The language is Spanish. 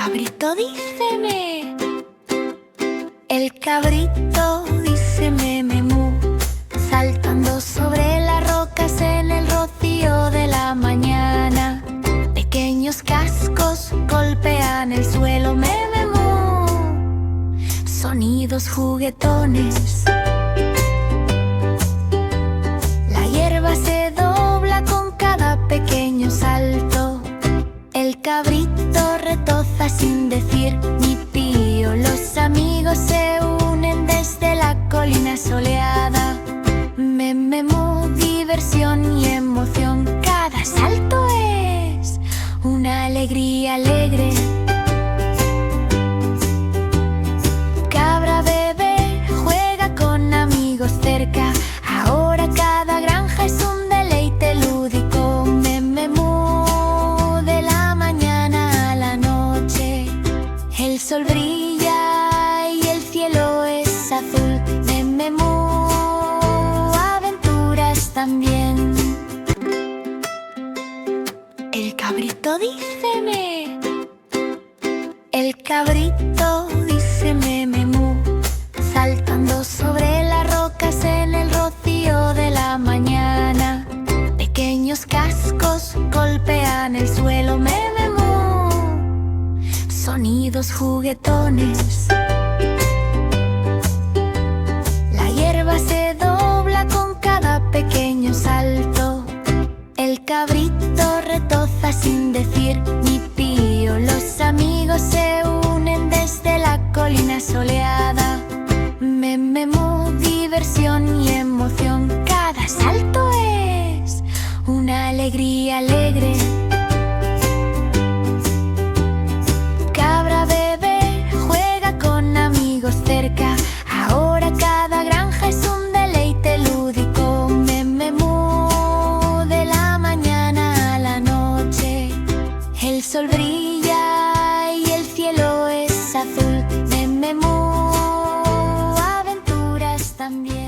cabrito dice me. El cabrito dice me mu, saltando sobre las rocas en el rocío de la mañana. Pequeños cascos golpean el suelo me mu, sonidos juguetones. La hierba se dobla con cada pequeño salto. El cabrito retoza sin decir ni pío. Los amigos se unen desde la colina soleada. Mu, diversión y emoción. Cada salto es una alegría alegre. Cabra bebé juega con amigos cerca. Ahora cada granja es un deleite lúdico. Mu, de la mañana a la noche. El sol brilla y el cielo es azul. Mu, aventuras también. El cabrito dice me. El cabrito dice mu, saltando sobre las rocas en el rocío de la mañana. Pequeños cascos golpean el suelo mu, sonidos juguetones. La hierba se dobla con cada pequeño salto. El cabrito retoza sin decir ni pío. Los amigos se unen desde la colina soleada. Mu, diversión y emoción. Cada salto es una alegría alegre. Cabra bebé juega con amigos cerca. Ahora cada granja es un deleite lúdico. Mu, de la mañana a la noche. El sol brilla y el cielo es azul. Mu, aventuras también.